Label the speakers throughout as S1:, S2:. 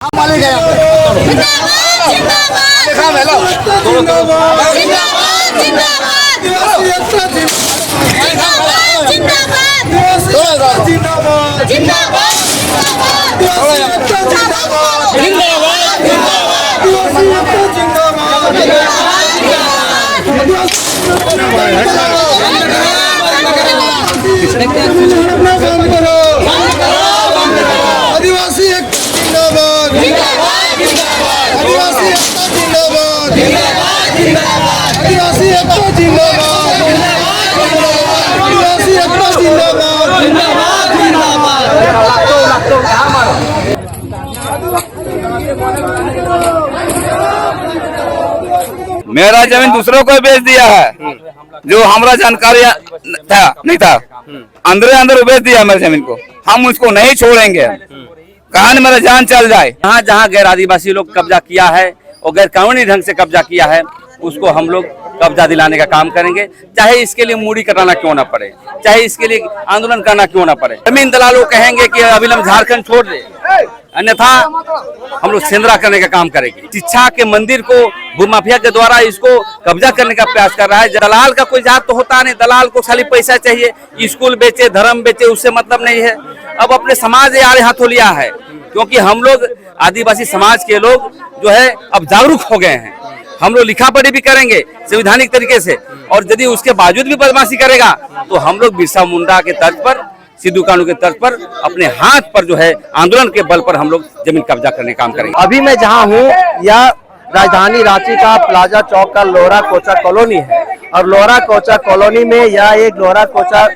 S1: आदिवासी एकता जिंदाबाद, आदिवासी एकता जिंदाबाद, आदिवासी एकता जिंदाबाद, आदिवासी एकता जिंदाबाद।
S2: मेरा जमीन दूसरों को बेच दिया है, जो हमारा जानकारी था नहीं था, अंदर बेच दिया मेरी जमीन को। हम उसको नहीं छोड़ेंगे, कहां मेरा जान चल जाए।
S3: जहाँ जहाँ गैर आदिवासी लोग कब्जा किया है और गैर कानूनी ढंग से कब्जा किया है, उसको हम लोग कब्जा दिलाने का काम करेंगे, चाहे इसके लिए मूड़ी कराना क्यों ना पड़े, चाहे इसके लिए आंदोलन करना क्यों ना पड़े। जमीन दलालों कहेंगे कि अविलंब झारखंड छोड़ दे, अन्यथा हम लोग सेंद्रा करने का काम करेंगे। शिक्षा के मंदिर को भूमाफिया के द्वारा इसको कब्जा करने का प्रयास कर रहा है। दलाल का कोई जात तो होता नहीं, दलाल को खाली पैसा चाहिए, स्कूल बेचे, धर्म बेचे, उससे मतलब नहीं है। अब अपने समाज यार हाथों लिया है, क्योंकि हम लोग आदिवासी समाज के लोग जो है अब जागरूक हो गए हैं। हम लोग लिखा पढ़ी भी करेंगे संवैधानिक तरीके से, और यदि उसके बावजूद भी बदमाशी करेगा तो हम लोग बिरसा मुंडा के तर्ज पर, सिद्धू कानू के तर्ज पर, अपने हाथ पर जो है आंदोलन के बल पर हम लोग जमीन कब्जा करने का काम करेंगे।
S4: अभी मैं जहां हूं यह राजधानी रांची का प्लाजा चौक का लोहरा कोचा कॉलोनी है, और लोहरा कोचा कॉलोनी में यह एक लोहरा कोचा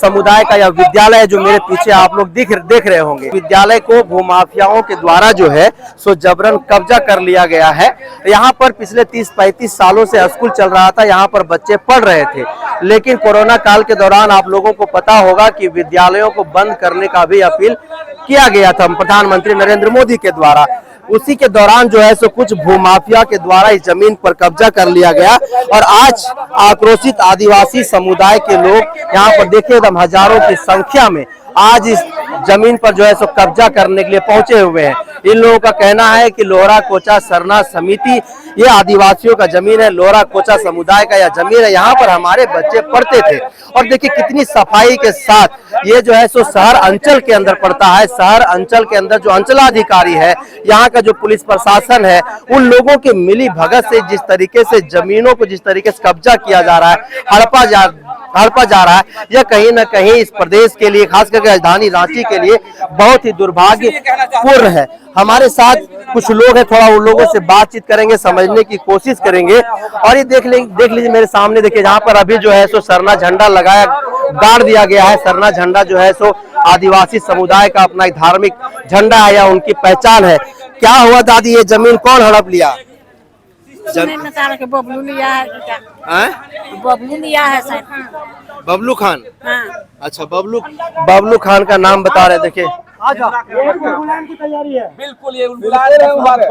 S4: समुदाय का यह विद्यालय जो मेरे पीछे आप लोग देख रहे होंगे। विद्यालय को भूमाफियाओं के द्वारा जो है सो जबरन कब्जा कर लिया गया है। यहाँ पर पिछले 30-35 सालों से स्कूल चल रहा था, यहाँ पर बच्चे पढ़ रहे थे, लेकिन कोरोना काल के दौरान आप लोगों को पता होगा कि विद्यालयों को बंद करने का भी अपील किया गया था प्रधानमंत्री नरेंद्र मोदी के द्वारा। उसी के दौरान जो है सो कुछ भूमाफिया के द्वारा इस जमीन पर कब्जा कर लिया गया, और आज आक्रोशित आदिवासी समुदाय के लोग यहाँ पर देखिए एकदम हजारों की संख्या में आज इस जमीन पर जो है सो कब्जा करने के लिए पहुंचे हुए हैं। इन लोगों का कहना है कि लोहरा कोचा सरना समिति ये आदिवासियों का जमीन है, लोहरा कोचा समुदाय का यह जमीन है, यहाँ पर हमारे बच्चे पढ़ते थे। और देखिए कितनी सफाई के साथ ये जो है सो शहर अंचल के अंदर पड़ता है। शहर अंचल के अंदर जो अंचलाधिकारी है, यहाँ का जो पुलिस प्रशासन है, उन लोगों की मिली भगत से जिस तरीके से जमीनों को जिस तरीके से कब्जा किया जा रहा है, हड़पा जा रहा है, यह कहीं न कहीं इस प्रदेश के लिए, खास करके राजधानी रांची के लिए बहुत ही दुर्भाग्यपूर्ण है। हमारे साथ कुछ लोग हैं, थोड़ा उन लोगों से बातचीत करेंगे, समझने की कोशिश करेंगे। और ये देख लीजिए मेरे सामने, देखिए जहाँ पर अभी जो है सो सरना झंडा लगाया, गाड़ दिया गया है। सरना झंडा जो है सो आदिवासी समुदाय का अपना एक धार्मिक झंडा है या उनकी पहचान है। क्या हुआ दादी, ये जमीन कौन हड़प लिया?
S5: बबलू लिया है, बबलू लिया है सर।
S4: बबलू खान?
S5: हाँ।
S4: अच्छा, बबलू खान का नाम बता रहे। देखिए
S6: की तैयारी है,
S3: बिल्कुल ये हो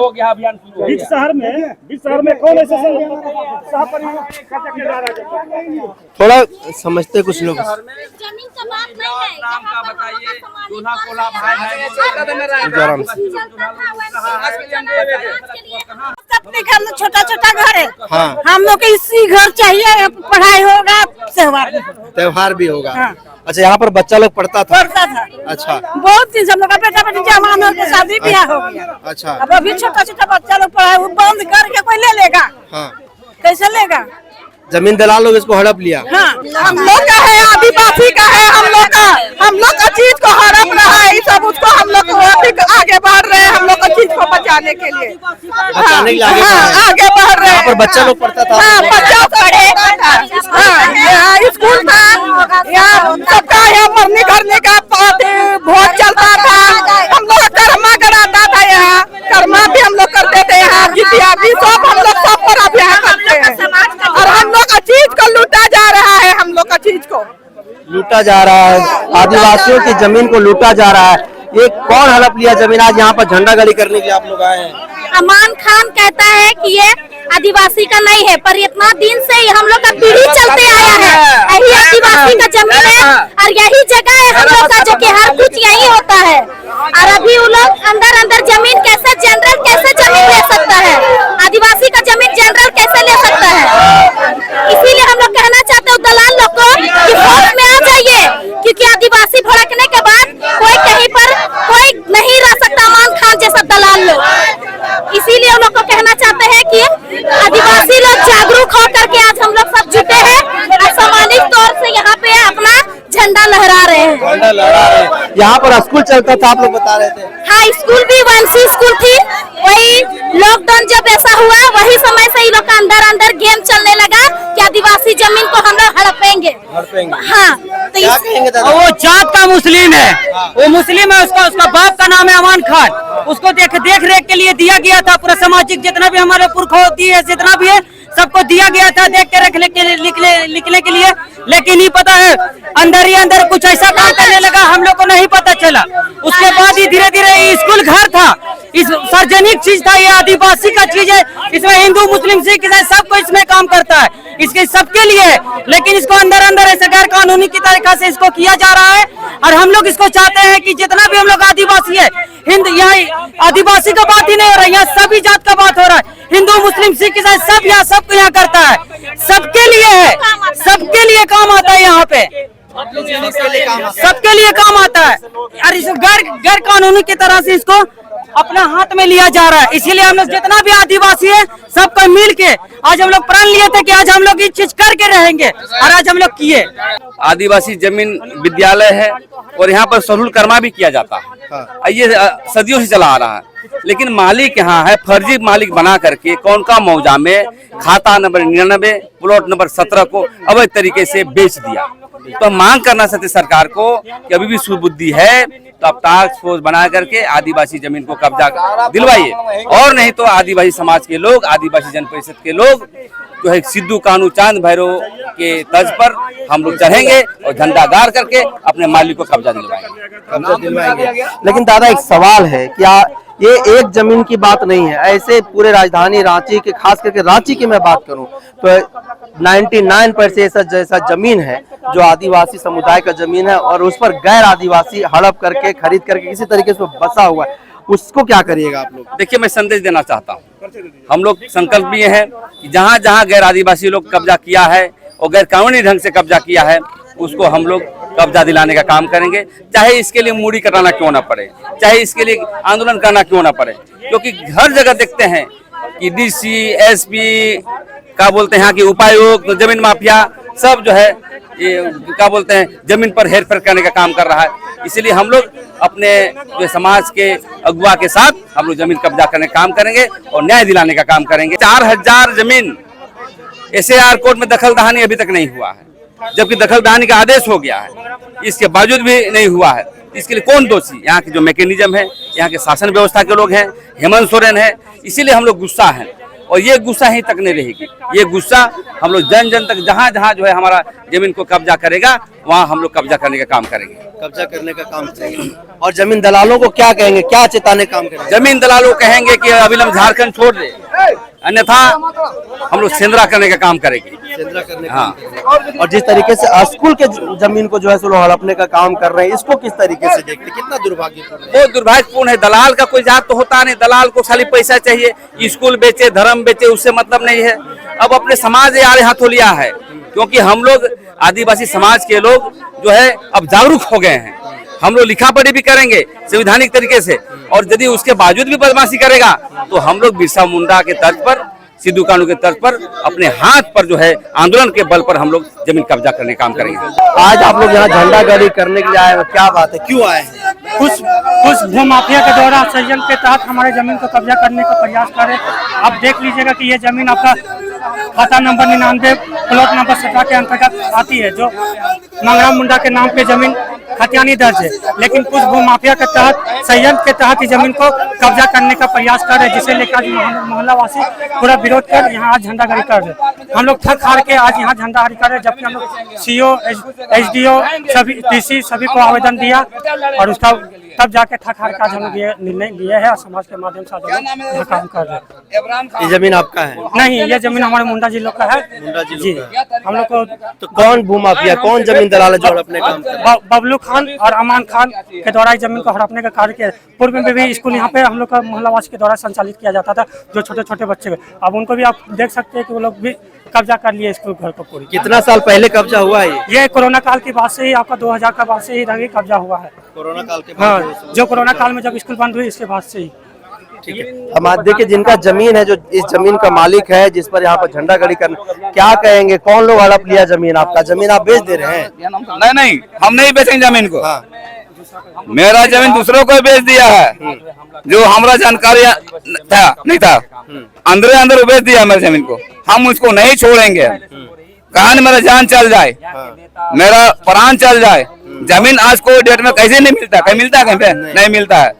S3: गया अभियान शुरू।
S6: बीच शहर में कौन ऐसे
S4: थोड़ा समझते कुछ लोग।
S5: जमीन का बात नहीं है,
S3: नाम का बताइए, दूल्हा कोला भाई है,
S5: छोटा छोटा घर है।
S4: हाँ।
S5: हम लोग को इसी घर चाहिए, पढ़ाई होगा,
S4: त्योहार भी होगा।
S5: हाँ।
S4: अच्छा, यहाँ पर बच्चा लोग पढ़ता था? अच्छा,
S5: बहुत दिन से हम लोग का बेटा बेटी जवान हो गया, शादी ब्याह हो गया।
S4: अच्छा,
S5: अब अभी छोटा छोटा बच्चा लोग पढ़ाई बंद करके कोई ले लेगा?
S4: हाँ।
S5: कैसे लेगा?
S4: जमीन दलाल लोग इसको हड़प लिया।
S5: हाँ, हम लोग का है, आदिवासी का है, हम लोग का चीज को हड़प रहा है। ये सब उसको हम लोग आगे बढ़ रहे हैं, हम लोग का चीज को बचाने के लिए आगे बढ़ रहे हैं।
S4: यहाँ पर बच्चा लोग पढ़ता था?
S5: हाँ, बच्चा पढ़े, स्कूल था, यहाँ सबका यहाँ मरने करने का भोज चलता था। हम लोग कर्मा कराता था, यहाँ कर्मा भी हम लोग करते थे, यहाँ जितिया भी सब हम लोग सब पर अभियान करते हैं। और हम लोग का चीज को लूटा जा रहा है, हम लोग का चीज को
S4: लूटा जा रहा है, आदिवासियों की जमीन को लूटा जा रहा है। ये कौन हड़प लिया जमीन? आज यहाँ पर झंडा गाड़ी करने के लिए आप लोग आए हैं?
S7: अमान खान कहता है कि ये आदिवासी का नहीं है, पर इतना दिन से हम लोग का पीढ़ी चलते आया है, यही आदिवासी का जमीन है और यही जगह है हम लोग का, जो कि हर कुछ यही होता है। और अभी वो लोग अंदर जमीन कैसे जनरल कैसे जमीन ले सकता है, आदिवासी का जमीन जनरल कैसे ले सकता है। इसीलिए हम लोग कहना चाहते हैं दलाल लोग को कि वोट में आ जाइए, क्योंकि आदिवासी भड़कने के बाद कोई कहीं पर कोई नहीं रह सकता अमान खान जैसा दलाल लोग। इसीलिए हम लोग को कहना चाहते हैं कि आदिवासी लोग जागरूक होकर के आज हम लोग सब जुटे हैं और सामाजिक तौर से यहाँ पे अपना झंडा लहरा रहे हैं।
S4: यहाँ पर स्कूल चलता था, आप लोग बता रहे थे।
S7: हाँ, स्कूल भी वंशी स्कूल थी, वही लॉकडाउन जब ऐसा हुआ वही समय से ही लोग का अंदर गेम चलने लगा कि आदिवासी जमीन को हम लोग हड़पेंगे। हाँ, तो
S4: क्या कहेंगे दादा?
S8: वो जात का मुस्लिम है, वो मुस्लिम है, उसका बाप का नाम है अमान खान। उसको देख रेख के लिए दिया गया था, पूरा सामाजिक जितना भी हमारे पुरखा होती है जितना भी है सबको दिया गया था देख के लिखने के लिए। लेकिन ये पता है अंदर ही अंदर कुछ ऐसा काम करने लगा, हम लोग को नहीं पता चला। उसके बाद ही धीरे धीरे स्कूल घर था, इस सार्वजनिक चीज था, ये आदिवासी का चीज है, इसमें हिंदू मुस्लिम सिख ईसाई सबको इसमें काम करता है, इसके सबके लिए है। लेकिन इसको अंदर ऐसे गैर कानूनी की तरीका से इसको किया जा रहा है। और हम लोग इसको चाहते हैं कि जितना भी हम लोग आदिवासी है, यहाँ आदिवासी का बात ही नहीं हो रहा है, यहाँ सभी जात का बात हो रहा है, हिंदू मुस्लिम सिख ईसाई सब यहाँ सबको यहाँ करता है, सबके लिए है, सबके लिए काम आता है, यहाँ पे सबके लिए काम आता है। और इस गैर कानूनी की तरह से इसको अपना हाथ में लिया जा रहा है। इसीलिए हम लोग जितना भी आदिवासी है सबको मिल के आज हम लोग प्रण लिए थे कि आज हम लोग ये चीज करके रहेंगे, और आज हम लोग किए।
S3: आदिवासी जमीन विद्यालय है और यहाँ पर सरूल कर्मा भी किया जाता है, ये सदियों से चला आ रहा है। लेकिन मालिक यहाँ है फर्जी मालिक बना करके कौन का मौजा में खाता नंबर 99 प्लॉट नंबर 17 को अवैध तरीके से बेच दिया। तो हम मांग करना चाहते सरकार को कि अभी भी सुबुद्धि है तो आप टास्क फोर्स बना करके आदिवासी जमीन को कब्जा दिलवाइए, और नहीं तो आदिवासी समाज के लोग, आदिवासी जन परिषद के लोग जो है सिद्धू कानू चांद भैरव के तर्ज पर हम लोग चढ़ेंगे और झंडा गाड़ करके अपने मालिक को कब्जा दिलवाएंगे।
S4: लेकिन दादा एक सवाल है, क्या ये एक जमीन की बात नहीं है, ऐसे पूरे राजधानी रांची के, खास करके रांची की मैं बात करूं तो 99% जैसा जमीन है जो आदिवासी समुदाय का जमीन है, और उस पर गैर आदिवासी हड़प करके खरीद करके किसी तरीके से बसा हुआ है, उसको क्या करिएगा आप लोग?
S3: देखिए, मैं संदेश देना चाहता हूँ, हम लोग संकल्प भी हैं कि जहाँ जहाँ गैर आदिवासी लोग कब्जा किया है और गैर कानूनी ढंग से कब्जा किया है उसको हम लोग कब्जा दिलाने का काम करेंगे, चाहे इसके लिए मूड़ी कराना क्यों ना पड़े, चाहे इसके लिए आंदोलन करना क्यों ना पड़े। क्योंकि हर जगह देखते हैं कि डीसी, एसपी, क्या बोलते हैं यहाँ की उपायुक्त, जमीन माफिया सब जो है ये क्या बोलते हैं जमीन पर हेरफेर करने का काम कर रहा है। इसलिए हम लोग अपने जो समाज के अगुवा के साथ हम लोग जमीन कब्जा करने का काम करेंगे और न्याय दिलाने का काम करेंगे। 4000 जमीन SAR कोर्ट में दखल दहानी अभी तक नहीं हुआ है, जबकि दखल दहानी का आदेश हो गया है, इसके बावजूद भी नहीं हुआ है। इसके लिए कौन दोषी? यहाँ के जो मैकेनिज्म है, यहाँ के शासन व्यवस्था के लोग हैं, हेमंत सोरेन है। इसीलिए हम लोग गुस्सा हैं और ये गुस्सा ही तक नहीं रहेगी, ये गुस्सा हम लोग जन जन तक जहाँ जहाँ जो है हमारा जमीन को कब्जा करेगा वहाँ हम लोग कब्जा करने का काम करेंगे,
S4: कब्जा करने का काम करेंगे। और जमीन दलालों को क्या कहेंगे, क्या चेताने काम करेंगे?
S3: जमीन दलालों कहेंगे कि अविलंब झारखंड छोड़ दे, अन्यथा हम लोग सेंद्रा करने का काम करेंगे।
S4: सेंद्रा करने का काम करेंगे। और जिस तरीके से स्कूल के जमीन को जो है सो हड़पने का काम कर रहे हैं, इसको किस तरीके से देखते, कितना दुर्भाग्यपूर्ण है?
S3: बहुत दुर्भाग्यपूर्ण है। दलाल का कोई जात तो होता नहीं, दलाल को खाली पैसा चाहिए, स्कूल बेचे, धर्म बेचे, उससे मतलब नहीं है। अब अपने समाज यार हाथों लिया है, क्योंकि हम लोग आदिवासी समाज के लोग जो है अब जागरूक हो गए हैं। हम लोग लिखा पढ़ी भी करेंगे संवैधानिक तरीके से, और यदि उसके बावजूद भी बदमाशी करेगा तो हम लोग बिरसा मुंडा के तर्ज पर, सिद्धू कानू के तर्ज पर अपने हाथ पर जो है आंदोलन के बल पर हम लोग जमीन कब्जा करने का काम करेंगे।
S4: आज आप लोग यहाँ झंडा गाड़ी करने के लिए आए हैं, क्या बात है, क्यों आए हैं?
S6: कुछ भूमाफिया के द्वारा संयम के तहत हमारे जमीन को कब्जा करने का प्रयास कर रहे हैं। आप देख लीजिएगा कि ये जमीन आपका खाता नंबर 99 प्लॉट नंबर 17 के अंतर्गत आती है, जो मंगरा मुंडा के नाम पे जमीन खतियानी दर्ज है। लेकिन कुछ भूमाफिया के तहत संयम के तहत जमीन को कब्जा करने का प्रयास कर रहे हैं, जिसे लेकर मोहल्ला वासी पूरा विरोध कर यहाँ आज झंडा गाड़ी कर रहे। हम लोग थक हार के आज यहाँ झंडा गाड़ी कर रहे हैं, जबकि हम लोग CO, SDO सभी DC सभी को आवेदन दिया और उसका तब जाके ठक हार का हम लोग ये निर्णय लिए है और समाज के माध्यम से आज काम कर रहे हैं।
S4: ये जमीन आपका है?
S6: नहीं, ये जमीन हमारे मुंडा जी लोग का है।
S4: मुंडा जी
S6: जी,
S4: लोग का।
S6: हम लोग को
S4: तो कौन भूमाफिया, कौन जमीन दलाल है जो हड़पने काम कर रहा है?
S6: बबलू खान और अमान खान के द्वारा इस जमीन को हड़पने का कार्य किया। पूर्व में भी स्कूल यहाँ पे हम लोग का मोहल्लावासी के द्वारा संचालित किया जाता था, जो छोटे छोटे बच्चे। अब उनको भी आप देख सकते हैं कि वो लोग भी कब्जा कर लिए स्कूल घर को पूरी।
S4: कितना साल पहले कब्जा हुआ है
S6: ये कोरोना काल की बात से ही, आपका 2000 का बाद से ही रंगी कब्जा हुआ है।
S4: कोरोना काल के
S6: हाँ, जो कोरोना काल में जब स्कूल बंद हुई इसके बाद से ही।
S4: ठीक है, हम आज देखिए जिनका जमीन है, जो इस जमीन का मालिक है, जिस पर यहाँ पर झंडा गाड़ी करना, क्या कहेंगे, कौन लोग हड़प लिया जमीन? आपका जमीन आप बेच दे रहे हैं?
S2: नहीं नहीं, हम नहीं बेचेंगे जमीन को। मेरा जमीन दूसरों को बेच दिया है, जो हमारा जानकारी था नहीं था, अंदर अंदर बेच दिया मेरे जमीन को। हम उसको नहीं छोड़ेंगे, कहा न मेरा जान चल जाए, मेरा प्राण चल जाए। जमीन आज कोई डेट में कैसे नहीं मिलता, कहीं मिलता है, कहीं पे नहीं मिलता है।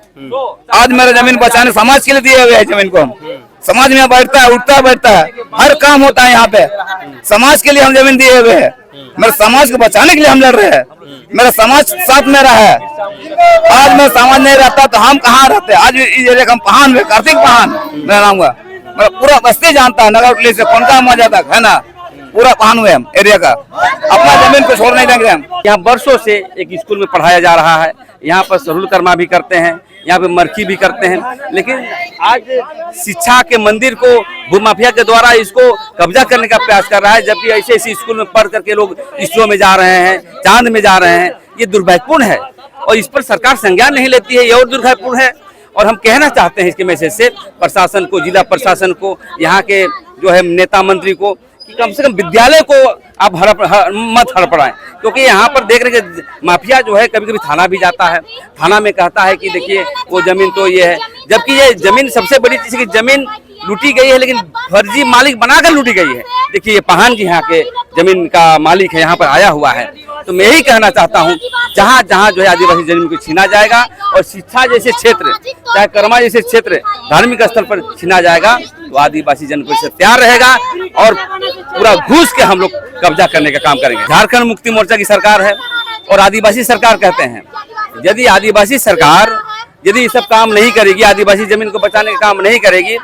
S2: आज मेरा जमीन बचाने समाज के लिए दिए हुए है जमीन को। समाज में बैठता है, उठता बैठता है, हर काम होता है यहाँ पे। समाज के लिए हम जमीन दिए हुए है, मेरे समाज को बचाने के लिए हम लड़ रहे हैं। मेरा समाज साथ में रहा है। आज मेरा समाज नहीं रहता तो हम कहाँ रहते? आज इस एरिया का पहान में, कार्तिक पहान मेरा नाम हुआ, मेरा पूरा बस्ती जानता है, नगर पुलिस से कोनका मजा तक है ना, पूरा पहान हुए हम एरिया का। अपना जमीन को छोड़ नहीं देंगे हम।
S3: यहाँ वर्षों से एक स्कूल में पढ़ाया जा रहा है, यहाँ पर सरुल कर्मा भी करते हैं, यहाँ पे मरखी भी करते हैं, लेकिन आज शिक्षा के मंदिर को भूमाफिया के द्वारा इसको कब्जा करने का प्रयास कर रहा है। जबकि ऐसे ऐसे स्कूल में पढ़ करके लोग इसरो में जा रहे हैं, चांद में जा रहे हैं। ये दुर्भाग्यपूर्ण है और इस पर सरकार संज्ञान नहीं लेती है, ये और दुर्भाग्यपूर्ण है। और हम कहना चाहते हैं इसके मैसेज से प्रशासन को, जिला प्रशासन को, यहाँ के जो है नेता मंत्री को, कि कम से कम विद्यालय को आप मत हड़पड़ाएं। क्योंकि यहाँ पर देख रहे हैं माफिया जो है कभी कभी थाना भी जाता है, थाना में कहता है कि देखिए वो जमीन तो ये है, जबकि ये जमीन सबसे बड़ी चीज की जमीन लूटी गई है, लेकिन फर्जी मालिक बनाकर लूटी गई है। देखिए ये पहान जी यहाँ के जमीन का मालिक है, यहाँ पर आया हुआ है। तो मैं यही कहना चाहता हूँ, जहाँ जहाँ जो है आदिवासी जमीन को छीना जाएगा और शिक्षा जैसे क्षेत्र, चाहे कर्मा जैसे क्षेत्र, धार्मिक स्थल पर छीना जाएगा, तो आदिवासी जन परिषद तैयार रहेगा और पूरा घुस के हम लोग कब्जा करने का काम करेंगे। झारखंड मुक्ति मोर्चा की सरकार है और आदिवासी सरकार कहते हैं। यदि आदिवासी सरकार यदि सब काम नहीं करेगी, आदिवासी जमीन को बचाने का काम नहीं करेगी,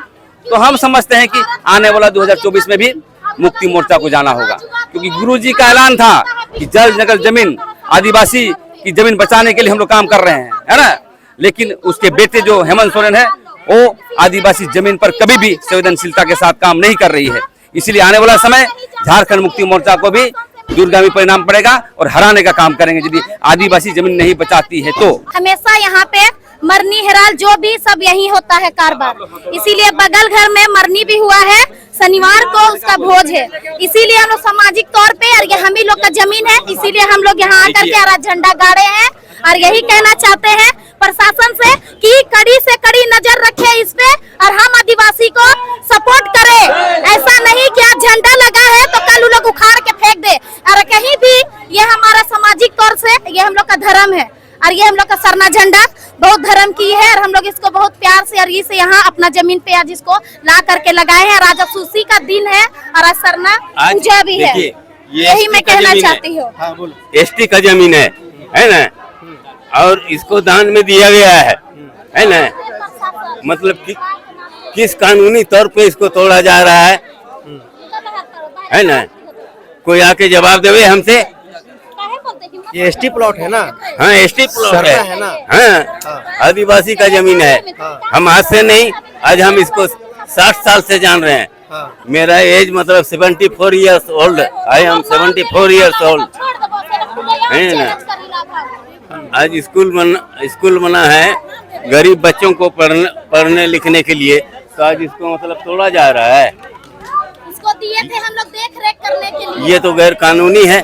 S3: तो हम समझते हैं कि आने वाला 2024 में भी मुक्ति मोर्चा को जाना होगा। क्योंकि गुरुजी का ऐलान था कि जल जंगल जमीन, आदिवासी की जमीन बचाने के लिए हम लोग काम कर रहे हैं, है ना। लेकिन उसके बेटे जो हेमंत सोरेन है, वो आदिवासी जमीन पर कभी भी संवेदनशीलता के साथ काम नहीं कर रही है। इसलिए आने वाला समय झारखंड मुक्ति मोर्चा को भी दूरगामी परिणाम पड़ेगा और हराने का काम करेंगे यदि आदिवासी जमीन नहीं बचाती है तो।
S7: हमेशा यहाँ पे मरनी हेराल जो भी सब यही होता है कारबार। इसीलिए बगल घर में मरनी भी हुआ है, शनिवार को उसका भोज है। इसीलिए हम लोग सामाजिक तौर पे, और ये हम ही लोग का जमीन है, इसीलिए हम लोग यहाँ आकर के हरा झंडा गाड़े हैं। और यही कहना चाहते हैं प्रशासन से कि कड़ी से कड़ी नजर रखे इस पे और हम आदिवासी को सपोर्ट करें। ऐसा नहीं कि आज झंडा लगा है तो कल लोग उखाड़ के फेंक दे। और कहीं भी ये हमारा सामाजिक तौर से ये हम लोग का धर्म है और ये हम लोग का सरना झंडा बहुत धर्म की है और हम लोग इसको बहुत प्यार से और इसे यहाँ अपना जमीन पे आज इसको ला करके लगाए हैं। राजा सूसी का दिन है और आज सरना पूजा भी है। यही मैं कहना चाहती हूँ।
S9: एसटी का जमीन है ना, और इसको दान में दिया गया है ना। मतलब किस कानूनी तौर पे इसको तोड़ा जा रहा है ना। कोई आके जवाब देवे हमसे।
S4: ये एसटी प्लॉट है ना?
S9: हाँ एसटी प्लॉट है ना। हाँ आदिवासी का जमीन है। हम आज से नहीं, आज हम इसको 60 साल से जान रहे हैं। मेरा एज मतलब 74 years old. I am 74 years old, है ना। आज स्कूल बना है गरीब बच्चों को पढ़ने लिखने के लिए, तो आज इसको मतलब तोड़ा जा रहा है।
S7: इसको दिए थे हम लोग देख रेख करने के लिए।
S9: ये तो गैर कानूनी है।